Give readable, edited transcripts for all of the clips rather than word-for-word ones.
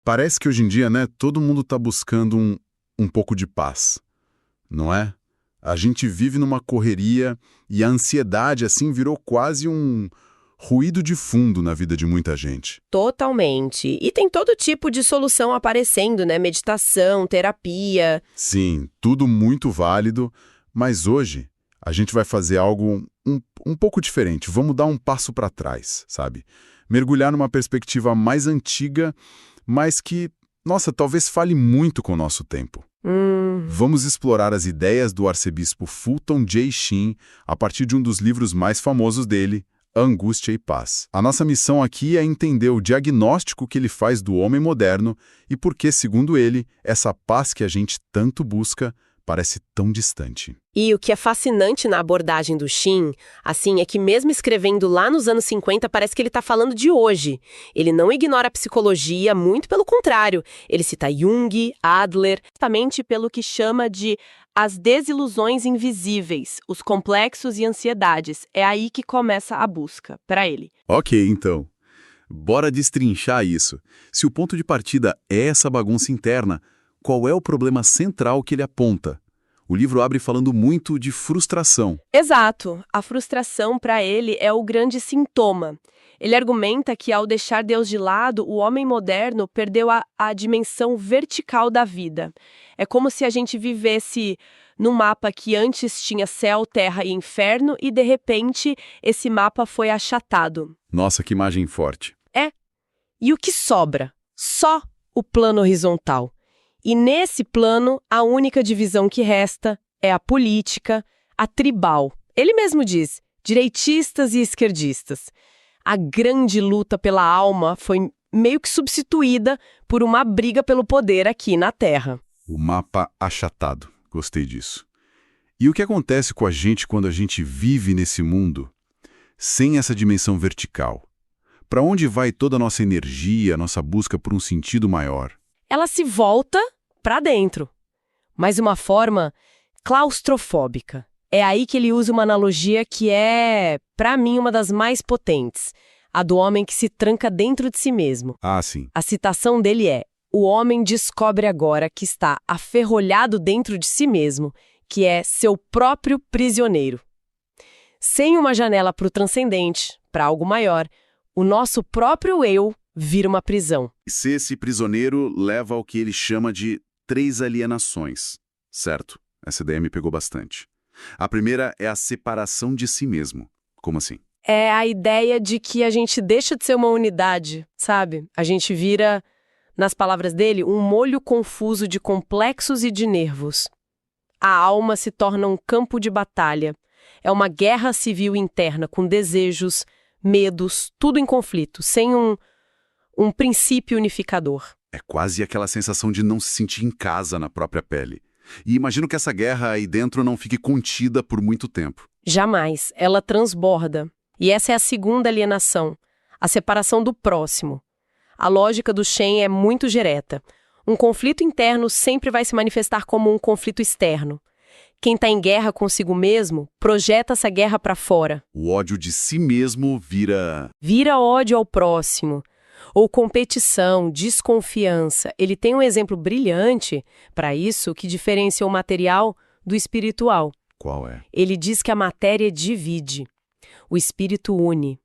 Parece que hoje em dia, né, todo mundo está buscando um pouco de paz, não é? A gente vive numa correria e a ansiedade, assim, virou quase um ruído de fundo na vida de muita gente. Totalmente. E tem todo tipo de solução aparecendo, né? Meditação, terapia. Sim, tudo muito válido, mas hoje a gente vai fazer algo um pouco diferente. Vamos dar um passo para trás, sabe? Mergulhar numa perspectiva mais antiga, mas que, nossa, talvez fale muito com o nosso tempo. Vamos explorar as ideias do arcebispo Fulton J. Sheen a partir de um dos livros mais famosos dele, Angústia e Paz. A nossa missão aqui é entender o diagnóstico que ele faz do homem moderno e por que, segundo ele, essa paz que a gente tanto busca parece tão distante. E o que é fascinante na abordagem do Sheen, assim, é que mesmo escrevendo lá nos anos 50, parece que ele está falando de hoje. Ele não ignora a psicologia, muito pelo contrário. Ele cita Jung, Adler, justamente pelo que chama de as desilusões invisíveis, os complexos e ansiedades. É aí que começa a busca, para ele. Ok, então. Bora destrinchar isso. Se o ponto de partida é essa bagunça interna, qual é o problema central que ele aponta? O livro abre falando muito de frustração. Exato. A frustração, para ele, é o grande sintoma. Ele argumenta que, ao deixar Deus de lado, o homem moderno perdeu a dimensão vertical da vida. É como se a gente vivesse num mapa que antes tinha céu, terra e inferno e, de repente, esse mapa foi achatado. Nossa, que imagem forte. E o que sobra? Só o plano horizontal. E nesse plano, a única divisão que resta é a política, a tribal. Ele mesmo diz, direitistas e esquerdistas. A grande luta pela alma foi meio que substituída por uma briga pelo poder aqui na Terra. O mapa achatado. Gostei disso. E o que acontece com a gente quando a gente vive nesse mundo sem essa dimensão vertical? Para onde vai toda a nossa energia, a nossa busca por um sentido maior? Ela se volta para dentro, mas de uma forma claustrofóbica. É aí que ele usa uma analogia que é, para mim, uma das mais potentes, a do homem que se tranca dentro de si mesmo. Ah, sim. A citação dele é: o homem descobre agora que está aferrolhado dentro de si mesmo, que é seu próprio prisioneiro. Sem uma janela para o transcendente, para algo maior, o nosso próprio eu vira uma prisão. E se esse prisioneiro leva ao que ele chama de 3 alienações, certo? Essa ideia me pegou bastante. A primeira é a separação de si mesmo. Como assim? É a ideia de que a gente deixa de ser uma unidade, sabe? A gente vira, nas palavras dele, um molho confuso de complexos e de nervos. A alma se torna um campo de batalha. É uma guerra civil interna com desejos, medos, tudo em conflito, sem um princípio unificador. É quase aquela sensação de não se sentir em casa na própria pele. E imagino que essa guerra aí dentro não fique contida por muito tempo. Jamais. Ela transborda. E essa é a segunda alienação, a separação do próximo. A lógica do Sheen é muito direta. Um conflito interno sempre vai se manifestar como um conflito externo. Quem está em guerra consigo mesmo projeta essa guerra para fora. O ódio de si mesmo vira Ódio ao próximo. Ou competição, desconfiança. Ele tem um exemplo brilhante para isso que diferencia o material do espiritual. Qual é? Ele diz que a matéria divide, o espírito une.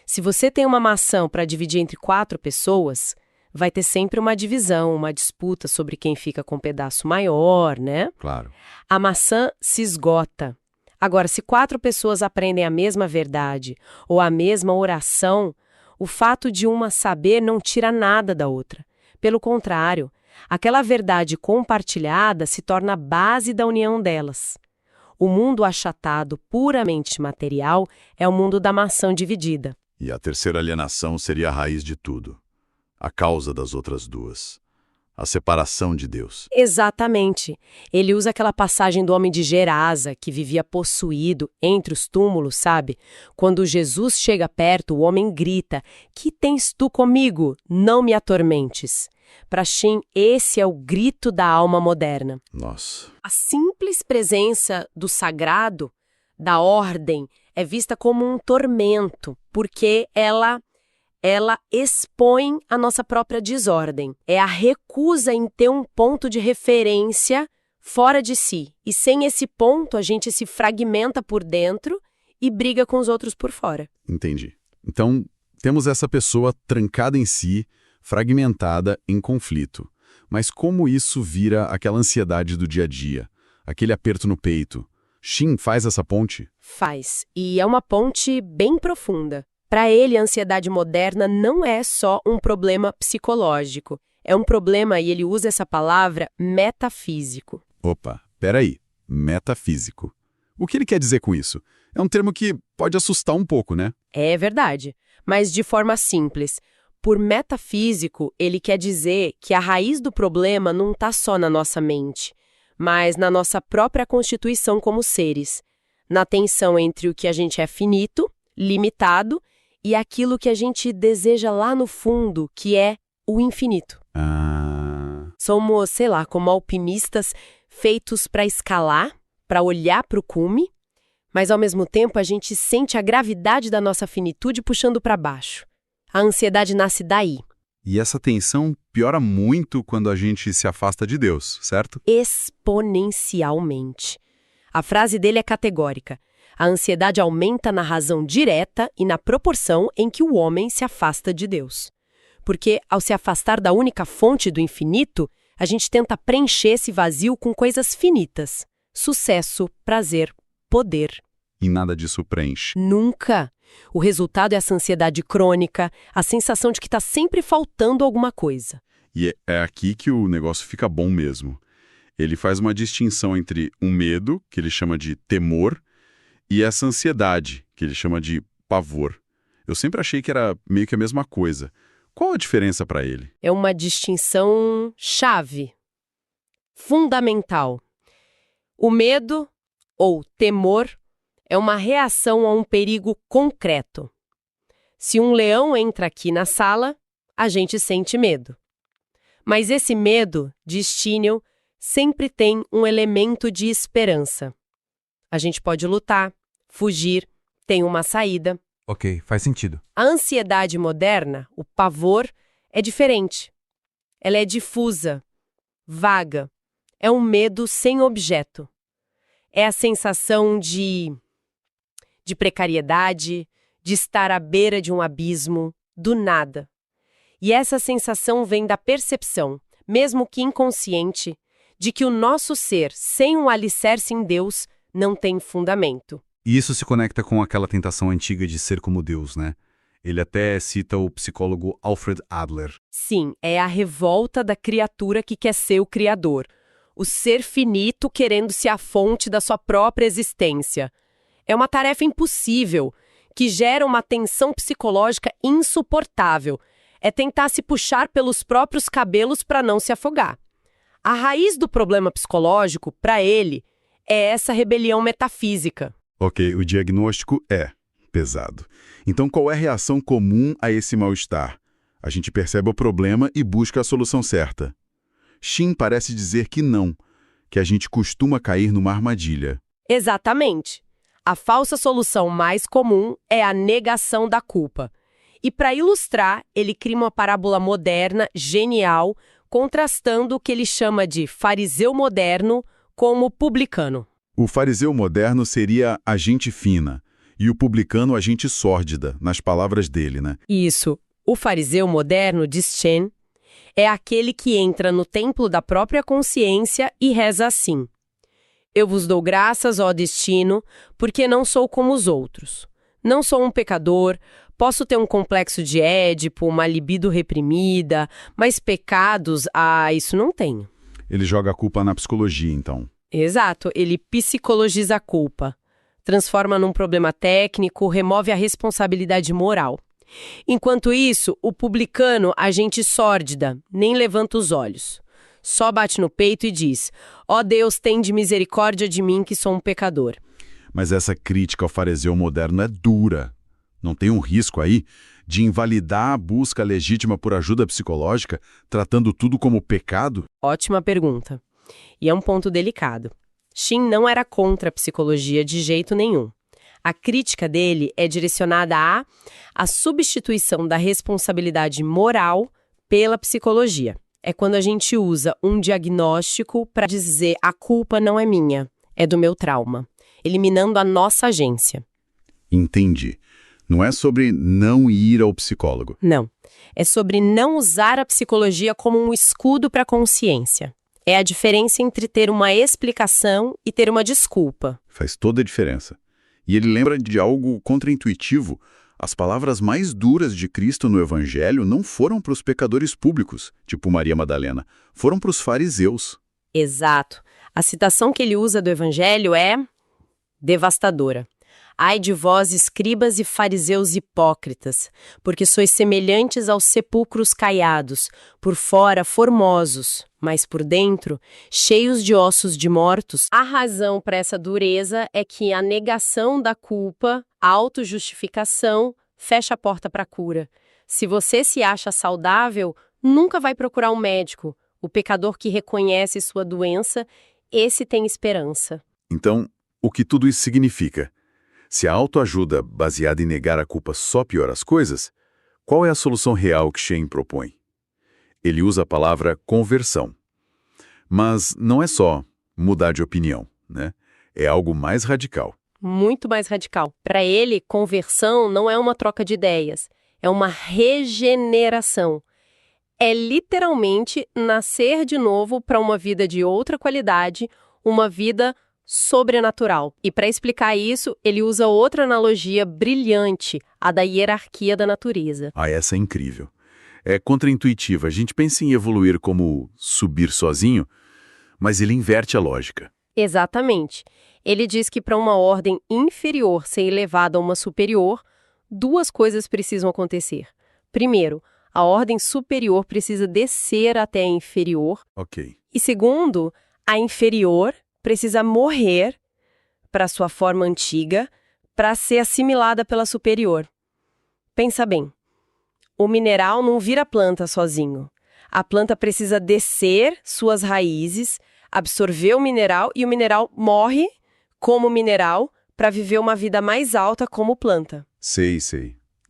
Se você tem uma maçã para dividir entre 4 pessoas, vai ter sempre uma divisão, uma disputa sobre quem fica com um pedaço maior, né? Claro. A maçã se esgota. Agora, se 4 pessoas aprendem a mesma verdade ou a mesma oração, o fato de uma saber não tira nada da outra. Pelo contrário, aquela verdade compartilhada se torna a base da união delas. O mundo achatado, puramente material, é o mundo da maçã dividida. E a terceira alienação seria a raiz de tudo. A causa das outras duas. A separação de Deus. Exatamente. Ele usa aquela passagem do homem de Gerasa, que vivia possuído entre os túmulos, sabe? Quando Jesus chega perto, o homem grita: "Que tens tu comigo? Não me atormentes." Para Sheen, esse é o grito da alma moderna. Nossa. A simples presença do sagrado, da ordem, é vista como um tormento, porque ela ela expõe a nossa própria desordem. É a recusa em ter um ponto de referência fora de si. E sem esse ponto, a gente se fragmenta por dentro e briga com os outros por fora. Entendi. Então, temos essa pessoa trancada em si, fragmentada, em conflito. Mas como isso vira aquela ansiedade do dia a dia? Aquele aperto no peito? Shin faz essa ponte? Faz. E é uma ponte bem profunda. Para ele, a ansiedade moderna não é só um problema psicológico. É um problema, e ele usa essa palavra, metafísico. Opa, peraí. Metafísico. O que ele quer dizer com isso? É um termo que pode assustar um pouco, né? É verdade, mas de forma simples. Por metafísico, ele quer dizer que a raiz do problema não está só na nossa mente, mas na nossa própria constituição como seres, na tensão entre o que a gente é finito, limitado, e aquilo que a gente deseja lá no fundo, que é o infinito. Somos, sei lá, como alpinistas feitos para escalar, para olhar para o cume, mas ao mesmo tempo a gente sente a gravidade da nossa finitude puxando para baixo. A ansiedade nasce daí. E essa tensão piora muito quando a gente se afasta de Deus, certo? Exponencialmente. A frase dele é categórica. A ansiedade aumenta na razão direta e na proporção em que o homem se afasta de Deus. Porque, ao se afastar da única fonte do infinito, a gente tenta preencher esse vazio com coisas finitas. Sucesso, prazer, poder. E nada disso preenche. Nunca. O resultado é essa ansiedade crônica, a sensação de que está sempre faltando alguma coisa. E é aqui que o negócio fica bom mesmo. Ele faz uma distinção entre um medo, que ele chama de temor, e essa ansiedade, que ele chama de pavor. Eu sempre achei que era meio que a mesma coisa. Qual a diferença para ele? É uma distinção chave, fundamental. O medo, ou temor, é uma reação a um perigo concreto. Se um leão entra aqui na sala, a gente sente medo. Mas esse medo, diz Tyndall, sempre tem um elemento de esperança. A gente pode lutar, fugir, tem uma saída. Ok, faz sentido. A ansiedade moderna, o pavor, é diferente. Ela é difusa, vaga. É um medo sem objeto. É a sensação de precariedade, de estar à beira de um abismo, do nada. E essa sensação vem da percepção, mesmo que inconsciente, de que o nosso ser, sem um alicerce em Deus, não tem fundamento. E isso se conecta com aquela tentação antiga de ser como Deus, né? Ele até cita o psicólogo Alfred Adler. Sim, é a revolta da criatura que quer ser o criador. O ser finito querendo ser a fonte da sua própria existência. É uma tarefa impossível, que gera uma tensão psicológica insuportável. É tentar se puxar pelos próprios cabelos para não se afogar. A raiz do problema psicológico, para ele, é essa rebelião metafísica. Ok, o diagnóstico é pesado. Então, qual é a reação comum a esse mal-estar? A gente percebe o problema e busca a solução certa. Shin parece dizer que não, que a gente costuma cair numa armadilha. Exatamente. A falsa solução mais comum é a negação da culpa. E para ilustrar, ele cria uma parábola moderna, genial, contrastando o que ele chama de fariseu moderno com o publicano. O fariseu moderno seria a gente fina e o publicano a gente sórdida, nas palavras dele, né? Isso. O fariseu moderno, diz Chen, é aquele que entra no templo da própria consciência e reza assim: Eu vos dou graças, ó destino, porque não sou como os outros. Não sou um pecador, posso ter um complexo de Édipo, uma libido reprimida, mas pecados, isso não tenho. Ele joga a culpa na psicologia, então. Exato, ele psicologiza a culpa, transforma num problema técnico, remove a responsabilidade moral. Enquanto isso, o publicano, agente sórdida, nem levanta os olhos. Só bate no peito e diz: Ó Deus, tende misericórdia de mim que sou um pecador. Mas essa crítica ao fariseu moderno é dura. Não tem um risco aí de invalidar a busca legítima por ajuda psicológica, tratando tudo como pecado? Ótima pergunta. E é um ponto delicado. Shin não era contra a psicologia de jeito nenhum. A crítica dele é direcionada à substituição da responsabilidade moral pela psicologia. É quando a gente usa um diagnóstico para dizer a culpa não é minha, é do meu trauma, eliminando a nossa agência. Entendi. Não é sobre não ir ao psicólogo. Não. É sobre não usar a psicologia como um escudo para a consciência. É a diferença entre ter uma explicação e ter uma desculpa. Faz toda a diferença. E ele lembra de algo contraintuitivo. As palavras mais duras de Cristo no Evangelho não foram para os pecadores públicos, tipo Maria Madalena, foram para os fariseus. Exato. A citação que ele usa do Evangelho é devastadora. Ai de vós, escribas e fariseus hipócritas, porque sois semelhantes aos sepulcros caiados, por fora formosos, mas por dentro cheios de ossos de mortos. A razão para essa dureza é que a negação da culpa, a autojustificação, fecha a porta para a cura. Se você se acha saudável, nunca vai procurar um médico. O pecador que reconhece sua doença, esse tem esperança. Então, o que tudo isso significa? Se a autoajuda baseada em negar a culpa só piora as coisas, qual é a solução real que Shane propõe? Ele usa a palavra conversão. Mas não é só mudar de opinião, né? É algo mais radical. Muito mais radical. Para ele, conversão não é uma troca de ideias, é uma regeneração. É literalmente nascer de novo para uma vida de outra qualidade, uma vida sobrenatural. E para explicar isso, ele usa outra analogia brilhante, a da hierarquia da natureza. Essa é incrível. É contraintuitiva. A gente pensa em evoluir como subir sozinho, mas ele inverte a lógica. Exatamente. Ele diz que para uma ordem inferior ser elevada a uma superior, duas coisas precisam acontecer. Primeiro, a ordem superior precisa descer até a inferior. Ok. E segundo, a inferior precisa morrer para sua forma antiga para ser assimilada pela superior. Pensa bem, o mineral não vira planta sozinho. A planta precisa descer suas raízes, absorver o mineral e o mineral morre como mineral para viver uma vida mais alta como planta. Sei.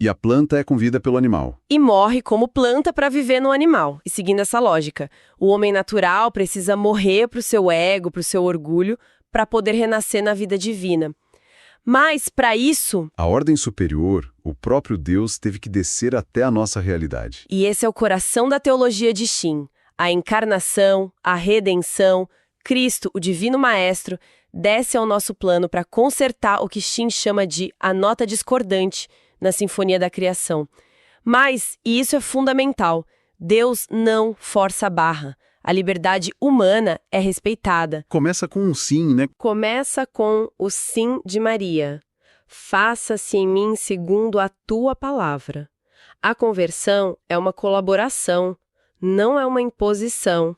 E a planta é convida pelo animal. E morre como planta para viver no animal. E seguindo essa lógica, o homem natural precisa morrer para o seu ego, para o seu orgulho, para poder renascer na vida divina. Mas, para isso... A ordem superior, o próprio Deus teve que descer até a nossa realidade. E esse é o coração da teologia de Shin. A encarnação, a redenção, Cristo, o divino maestro, desce ao nosso plano para consertar o que Shin chama de a nota discordante na Sinfonia da Criação. Mas, e isso é fundamental, Deus não força a barra. A liberdade humana é respeitada. Começa com um sim, né? Começa com o sim de Maria. Faça-se em mim segundo a tua palavra. A conversão é uma colaboração, não é uma imposição.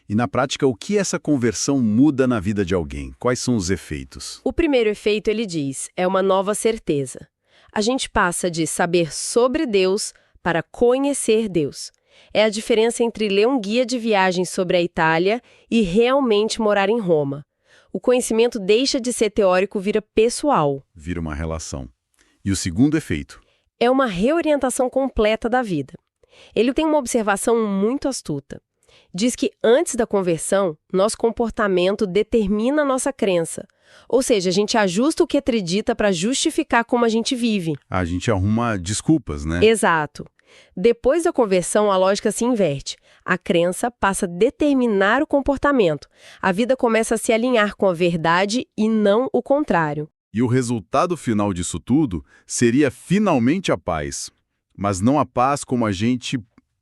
E na prática, o que essa conversão muda na vida de alguém? Quais são os efeitos? O primeiro efeito, ele diz, é uma nova certeza. A gente passa de saber sobre Deus para conhecer Deus. É a diferença entre ler um guia de viagem sobre a Itália e realmente morar em Roma. O conhecimento deixa de ser teórico, vira pessoal. Vira uma relação. E o segundo efeito? É uma reorientação completa da vida. Ele tem uma observação muito astuta. Diz que antes da conversão, nosso comportamento determina a nossa crença. Ou seja, a gente ajusta o que acredita para justificar como a gente vive. A gente arruma desculpas, né? Exato. Depois da conversão, a lógica se inverte. A crença passa a determinar o comportamento. A vida começa a se alinhar com a verdade e não o contrário. E o resultado final disso tudo seria finalmente a paz. Mas não a paz como a gente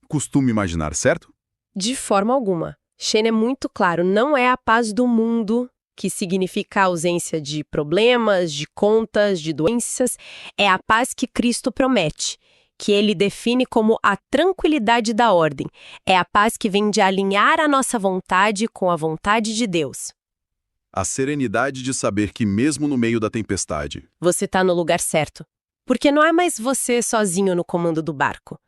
costuma imaginar, certo? De forma alguma. Shane é muito claro, não é a paz do mundo, que significa a ausência de problemas, de contas, de doenças. É a paz que Cristo promete, que ele define como a tranquilidade da ordem. É a paz que vem de alinhar a nossa vontade com a vontade de Deus. A serenidade de saber que mesmo no meio da tempestade, você está no lugar certo. Porque não é mais você sozinho no comando do barco.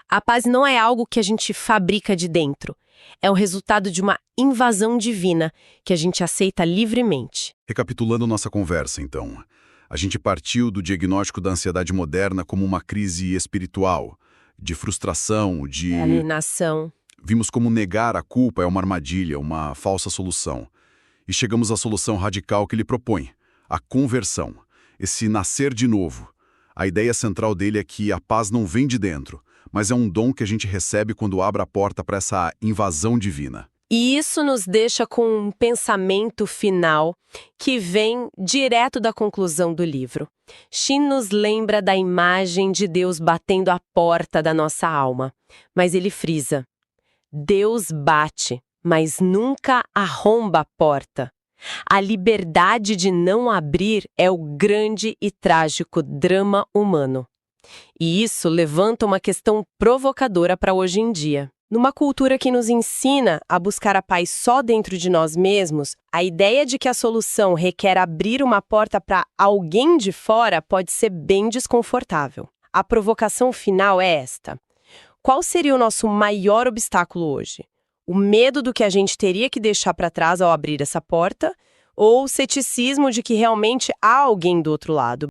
A paz não é algo que a gente fabrica de dentro. É o resultado de uma invasão divina que a gente aceita livremente. Recapitulando nossa conversa, então. A gente partiu do diagnóstico da ansiedade moderna como uma crise espiritual, de frustração, de... Alienação. Vimos como negar a culpa é uma armadilha, uma falsa solução. E chegamos à solução radical que ele propõe, a conversão, esse nascer de novo. A ideia central dele é que a paz não vem de dentro, mas é um dom que a gente recebe quando abre a porta para essa invasão divina. E isso nos deixa com um pensamento final que vem direto da conclusão do livro. Shin nos lembra da imagem de Deus batendo a porta da nossa alma, mas ele frisa: Deus bate, mas nunca arromba a porta. A liberdade de não abrir é o grande e trágico drama humano. E isso levanta uma questão provocadora para hoje em dia. Numa cultura que nos ensina a buscar a paz só dentro de nós mesmos, a ideia de que a solução requer abrir uma porta para alguém de fora pode ser bem desconfortável. A provocação final é esta: qual seria o nosso maior obstáculo hoje? O medo do que a gente teria que deixar para trás ao abrir essa porta? Ou o ceticismo de que realmente há alguém do outro lado,